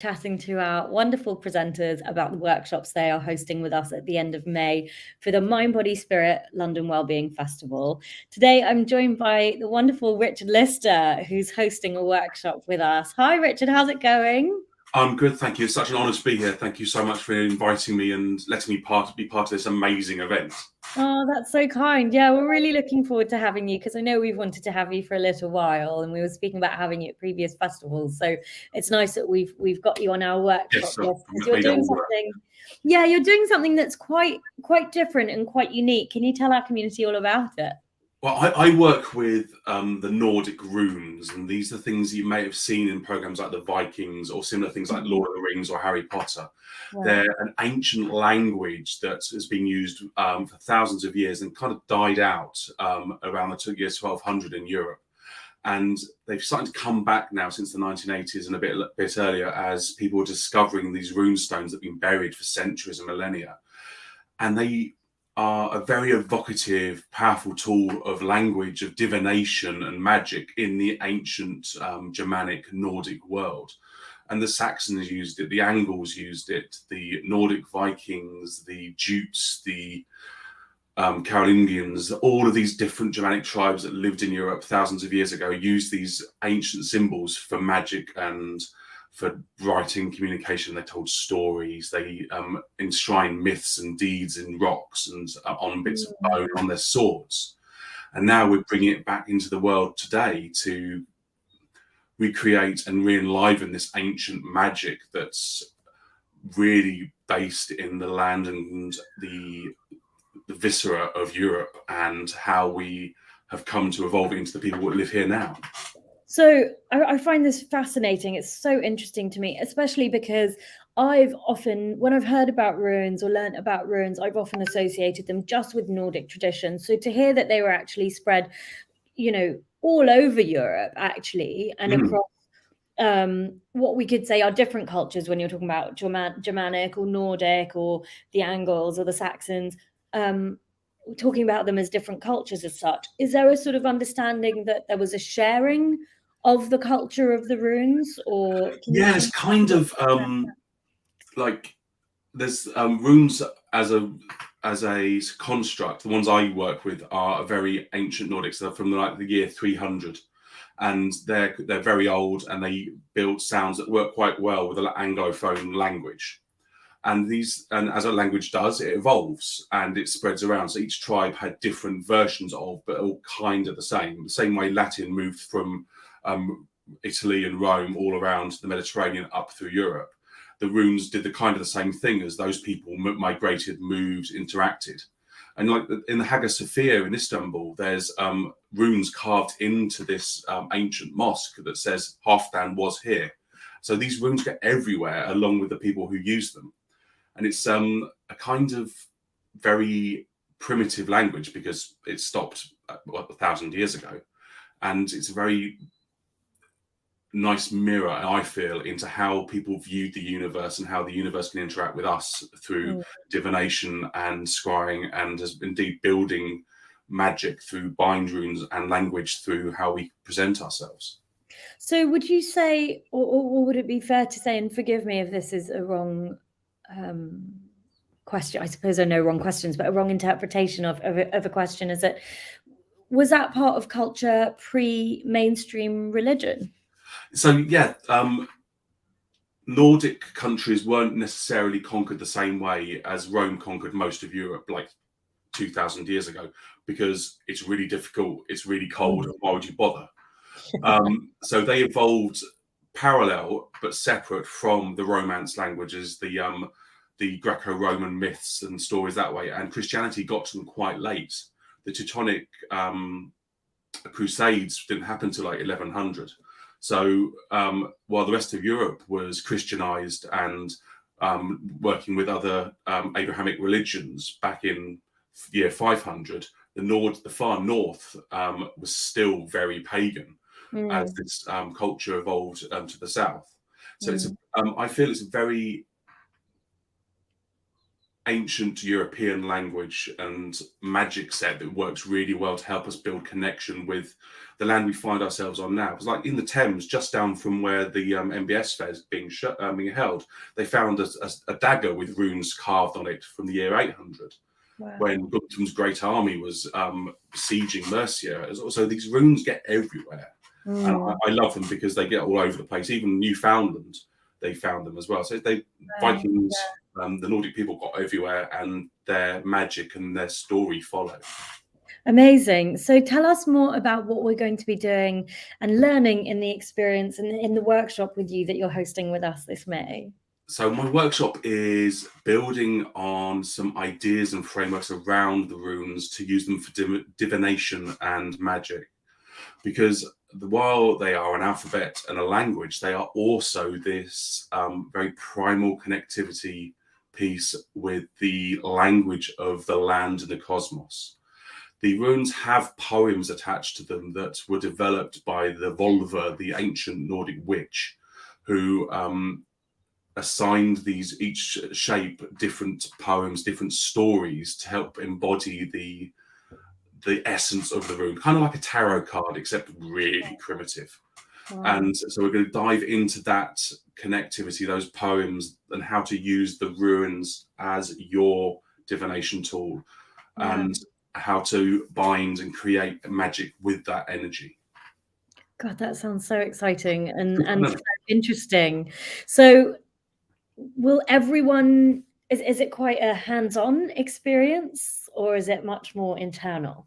chatting to our wonderful presenters about the workshops they are hosting with us at the end of May for the Mind, Body, Spirit London Wellbeing Festival. Today, I'm joined by the wonderful Richard Lister, who's hosting a workshop with us. Hi, Richard. How's it going? I'm good, thank you. It's such an honour to be here. Thank you so much for inviting me and letting me be part of this amazing event. Oh, that's so kind. Yeah, we're really looking forward to having you because I know we've wanted to have you for a little while, and we were speaking about having you at previous festivals. So it's nice that we've got you on our workshop Yes, list because I've you're made it doing all work. something. Yeah, you're doing something that's quite different and quite unique. Can you tell our community all about it? Well, I work with the Nordic runes, and these are things you may have seen in programs like the Vikings or similar things like Lord of the Rings or Harry Potter. Right. They're an ancient language that has been used for thousands of years and kind of died out around the year 1200 in Europe. And they've started to come back now since the 1980s and a bit earlier as people were discovering these rune stones that have been buried for centuries and millennia. And they are a very evocative, powerful tool of language, of divination and magic in the ancient Germanic Nordic world. And the Saxons used it, the Angles used it, the Nordic Vikings, the Jutes, the Carolingians, all of these different Germanic tribes that lived in Europe thousands of years ago used these ancient symbols for magic and for writing, communication. They told stories, they enshrined myths and deeds in rocks and on bits of bone on their swords. And now we're bringing it back into the world today to recreate and re-enliven this ancient magic that's really based in the land and the viscera of Europe and how we have come to evolve into the people that live here now. So I find this fascinating. It's so interesting to me, especially because I've often, when I've heard about runes or learnt about runes, I've often associated them just with Nordic traditions. So to hear that they were actually spread, all over Europe, actually, and across what we could say are different cultures when you're talking about Germanic or Nordic or the Angles or the Saxons, talking about them as different cultures as such. Is there a sort of understanding that there was a sharing of the culture of the runes, or it's kind of like there's runes as a construct. The ones I work with are a very ancient Nordic, so they're from the year 300, and they're very old, and they build sounds that work quite well with an Anglophone language. And as a language does, it evolves and it spreads around. So each tribe had different versions of, but all kind of the same way Latin moved from Italy and Rome all around the Mediterranean up through Europe. The runes did the same thing as those people migrated, moved, interacted. And like in the Hagia Sophia in Istanbul, there's runes carved into this ancient mosque that says Halfdan was here. So these runes get everywhere along with the people who use them. And it's a kind of very primitive language because it stopped 1,000 years ago. And it's a very nice mirror, I feel, into how people viewed the universe and how the universe can interact with us through divination and scrying, and as indeed building magic through bind runes and language through how we present ourselves. So would you say, or would it be fair to say, and forgive me if this is a wrong question, I suppose I know wrong questions, but a wrong interpretation of a question, is that was that part of culture pre-mainstream religion? So yeah, Nordic countries weren't necessarily conquered the same way as Rome conquered most of Europe like 2,000 years ago, because it's really difficult, it's really cold, and why would you bother? So they evolved parallel but separate from the Romance languages, the Greco-Roman myths and stories that way. And Christianity got to them quite late. The Teutonic Crusades didn't happen till like 1100. So while the rest of Europe was Christianized and working with other Abrahamic religions back in year 500, the far north was still very pagan as this culture evolved to the south. So it's I feel it's a very ancient European language and magic set that works really well to help us build connection with the land we find ourselves on now. It's like in the Thames, just down from where the MBS fair is being held, they found a dagger with runes carved on it from the year 800. Wow. When Guthram's great army was besieging Mercia. So these runes get everywhere. And I love them because they get all over the place. Even Newfoundland, they found them as well. So Vikings, the Nordic people got everywhere, and their magic and their story follow. Amazing. So tell us more about what we're going to be doing and learning in the experience and in the workshop with you that you're hosting with us this May. So my workshop is building on some ideas and frameworks around the runes to use them for divination and magic. Because while they are an alphabet and a language, they are also this very primal connectivity piece with the language of the land and the cosmos. The runes have poems attached to them that were developed by the Volva, the ancient Nordic witch, who assigned each shape different poems, different stories to help embody the essence of the rune, kind of like a tarot card, except really primitive. Wow. And so we're going to dive into that connectivity, those poems, and how to use the runes as your divination tool, and how to bind and create magic with that energy. God, that sounds so exciting and so interesting. So will everyone, is it quite a hands-on experience, or is it much more internal?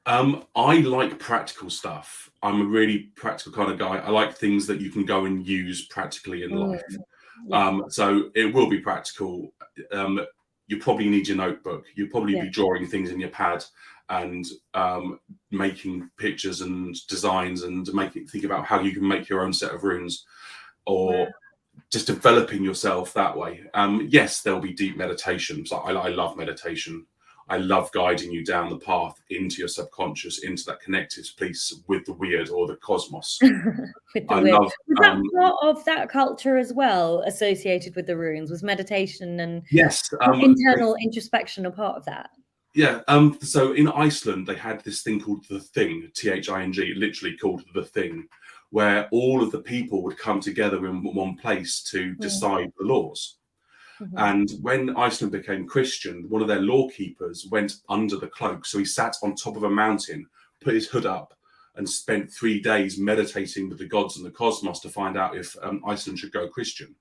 I like practical stuff. I'm a really practical kind of guy. I like things that you can go and use practically in life. So it will be practical. You probably need your notebook. You'll probably be drawing things in your pad and making pictures and designs and think about how you can make your own set of runes, or just developing yourself that way. Yes, there'll be deep meditations. I love meditation. I love guiding you down the path into your subconscious, into that connected piece with the weird or the cosmos. With the weird. Was that part of that culture as well, associated with the runes? Was meditation and internal introspection a part of that? Yeah. So in Iceland, they had this thing called the Thing, Thing, literally called the Thing, where all of the people would come together in one place to decide the laws. And when Iceland became Christian, one of their law keepers went under the cloak. So he sat on top of a mountain, put his hood up, and spent 3 days meditating with the gods and the cosmos to find out if Iceland should go Christian.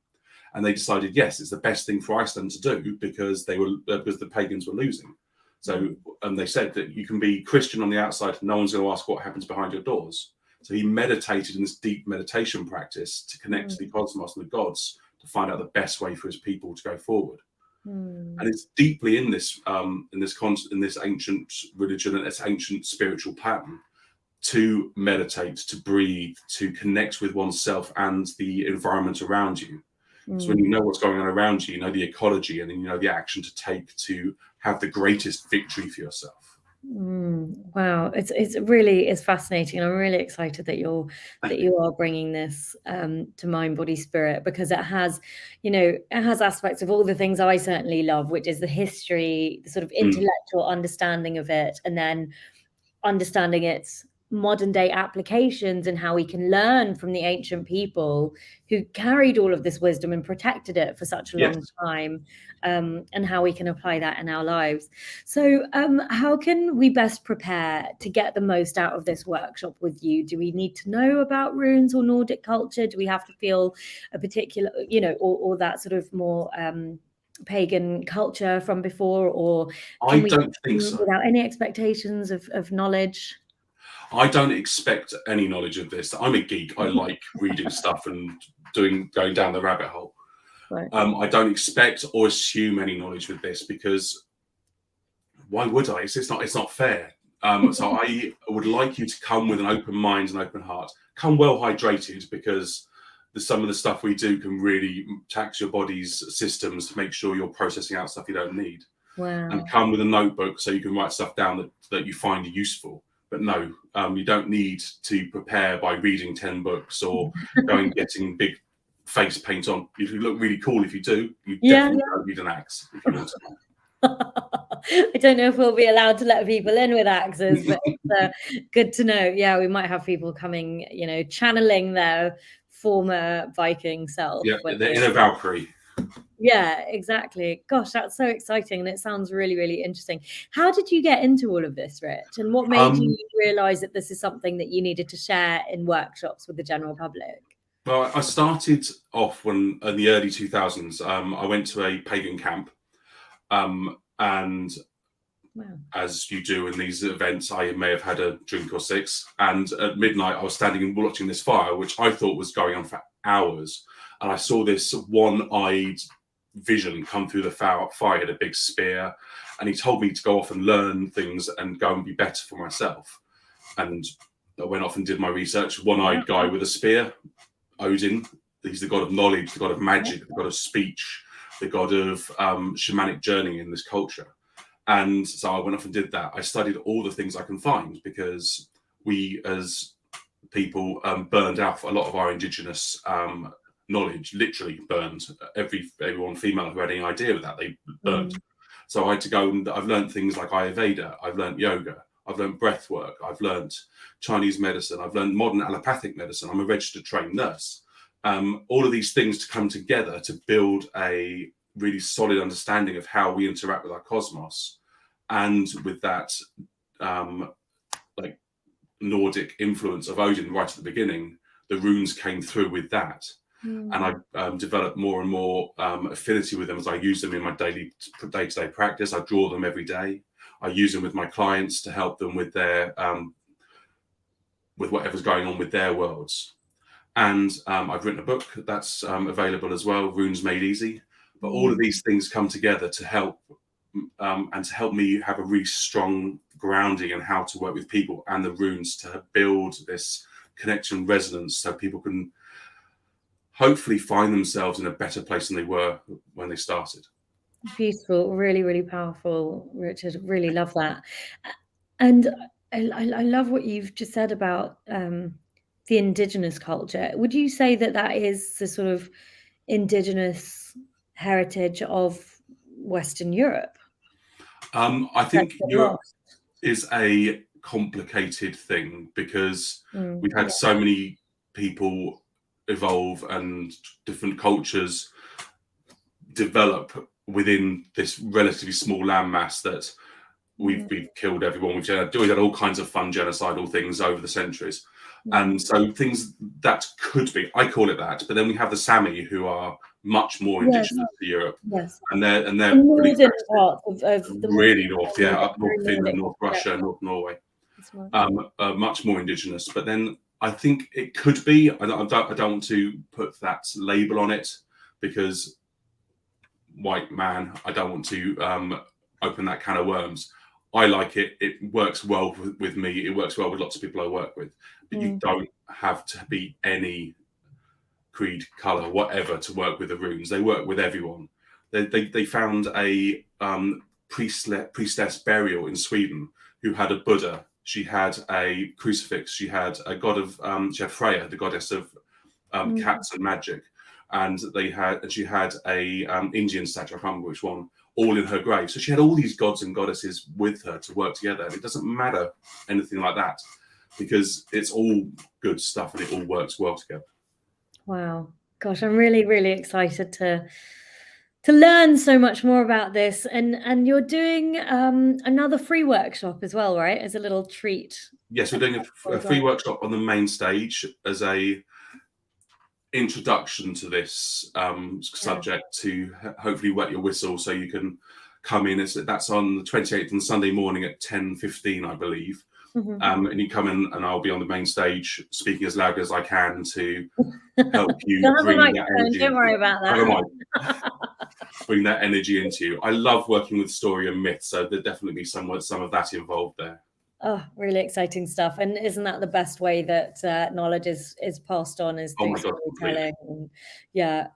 And they decided, yes, it's the best thing for Iceland to do because because the pagans were losing. So, and they said that you can be Christian on the outside and no one's going to ask what happens behind your doors. So he meditated in this deep meditation practice to connect to the cosmos and the gods, to find out the best way for his people to go forward. And it's deeply in this ancient religion and this ancient spiritual pattern to meditate, to breathe, to connect with oneself and the environment around you. So when you know what's going on around you, you know the ecology, and then you know the action to take to have the greatest victory for yourself. Wow, it's really is fascinating. I'm really excited that you are bringing this to Mind, Body, Spirit, because it has aspects of all the things I certainly love, which is the history, the sort of intellectual understanding of it, and then understanding its modern day applications and how we can learn from the ancient people who carried all of this wisdom and protected it for such a long time, and how we can apply that in our lives. So how can we best prepare to get the most out of this workshop with you? Do we need to know about runes or Nordic culture? Do we have to feel a particular, or that sort of more pagan culture from before, or I don't think so. Without any expectations of knowledge? I don't expect any knowledge of this. I'm a geek. I like reading stuff and going down the rabbit hole. Right. I don't expect or assume any knowledge with this, because why would I? It's not fair. So I would like you to come with an open mind and open heart. Come well hydrated, because some of the stuff we do can really tax your body's systems to make sure you're processing out stuff you don't need. Wow. And come with a notebook so you can write stuff down that you find useful. But no, you don't need to prepare by reading 10 books or going getting big face paint on. You look really cool if you do. You definitely don't need an axe if you want to. I don't know if we'll be allowed to let people in with axes, but it's good to know. Yeah, we might have people coming, channeling their former Viking self. Yeah, the inner Valkyrie. Yeah, exactly. Gosh, that's so exciting, and it sounds really, really interesting. How did you get into all of this, Rich? And what made you realize that this is something that you needed to share in workshops with the general public? Well, I started off in the early 2000s. I went to a pagan camp, and Wow. as you do in these events, I may have had a drink or six. And at midnight, I was standing and watching this fire, which I thought was going on for hours. And I saw this one-eyed vision come through the fire. He had a big spear, and he told me to go off and learn things and go and be better for myself. And I went off and did my research. One-eyed guy with a spear, Odin. He's the god of knowledge, the god of magic, the god of speech, the god of shamanic journeying in this culture. And so I went off and did that. I studied all the things I can find, because we as people burned out a lot of our indigenous knowledge, literally burned. Everyone female who had any idea of that, they burned. So I had to go, and I've learned things like Ayurveda, I've learned yoga, I've learned breath work, I've learned Chinese medicine, I've learned modern allopathic medicine, I'm a registered trained nurse. All of these things to come together to build a really solid understanding of how we interact with our cosmos. And with that, like Nordic influence of Odin right at the beginning, the runes came through with that. And I developed more and more affinity with them as I use them in my day-to-day practice. I draw them every day. I use them with my clients to help them with their with whatever's going on with their worlds. And I've written a book that's available as well, Runes Made Easy. But all of these things come together to help and to help me have a really strong grounding in how to work with people and the runes to build this connection resonance, so people can hopefully find themselves in a better place than they were when they started. Beautiful, really, really powerful, Richard. Really love that. And I love what you've just said about the indigenous culture. Would you say that that is the sort of indigenous heritage of Western Europe? I think Europe is a complicated thing, because we've had so many people evolve and different cultures develop within this relatively small landmass that we've killed everyone. We've had all kinds of fun genocidal things over the centuries. And so things that could be, I call it that, but then we have the Sami, who are much more indigenous to Europe. And they're northern part of the really north, up north Finland, North Russia, North Norway. Much more indigenous. But then I think it could be, I don't want to put that label on it, because white man, I don't want to open that can of worms. I like it. It works well with me. It works well with lots of people I work with. But you don't have to be any creed, color, whatever to work with the runes. They work with everyone. They found a priestess burial in Sweden who had a Buddha. She had a crucifix. She had a god of she had Freya, the goddess of cats and magic, and she had a Indian statue. I can't remember which one. All in her grave. So she had all these gods and goddesses with her to work together. And it doesn't matter anything like that, because it's all good stuff and it all works well together. Wow. Gosh, I'm really, really excited to learn so much more about this. And you're doing another free workshop as well, right? As a little treat. Yes, we're doing a free workshop on the main stage as a introduction to this subject, to hopefully wet your whistle so you can come in. That's on the 28th on Sunday morning at 10:15, I believe. And you come in and I'll be on the main stage speaking as loud as I can to help you bring that energy. Don't worry about that. Bring that energy into you. I love working with story and myth, so there'll definitely be some of that involved there. Oh, really exciting stuff. And isn't that the best way that knowledge is passed on, is through storytelling? And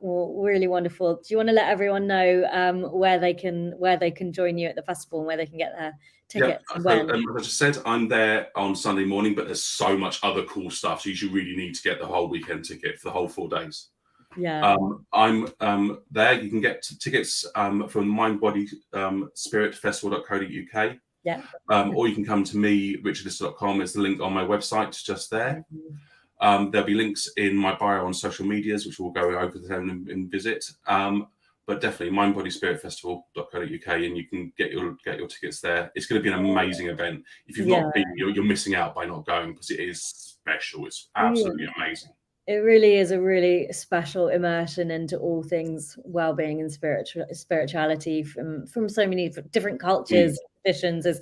well, really wonderful. Do you want to let everyone know where they can join you at the festival and where they can get their tickets? As I just said, I'm there on Sunday morning, but there's so much other cool stuff. So you really need to get the whole weekend ticket for the whole 4 days. Yeah. I'm there. You can get tickets from mindbodyspiritfestival.co.uk. Yeah. Or you can come to me, richardlister.com. Is the link on my website. It's just there. There'll be links in my bio on social medias, which we'll go over them and visit. But definitely mindbodyspiritfestival.co.uk, and you can get your tickets there. It's going to be an amazing event. If you've not been, you're missing out by not going, because it is special. It's absolutely amazing. It really is a really special immersion into all things well-being and spirituality from so many different cultures, traditions, as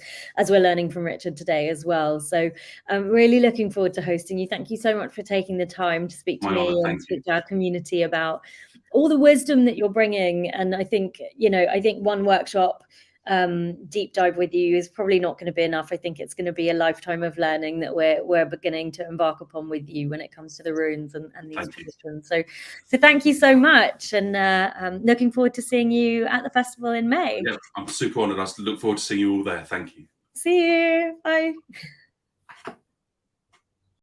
we're learning from Richard today as well. So I'm really looking forward to hosting you. Thank you so much for taking the time to speak to me and speak to our community about all the wisdom that you're bringing. And I think, one workshop deep dive with you is probably not going to be enough. I think it's going to be a lifetime of learning that we're beginning to embark upon with you when it comes to the runes and these traditions. So thank you so much, and I'm looking forward to seeing you at the festival in May. Yeah, I'm super honored. I look forward to seeing you all there. Thank you. See you. Bye.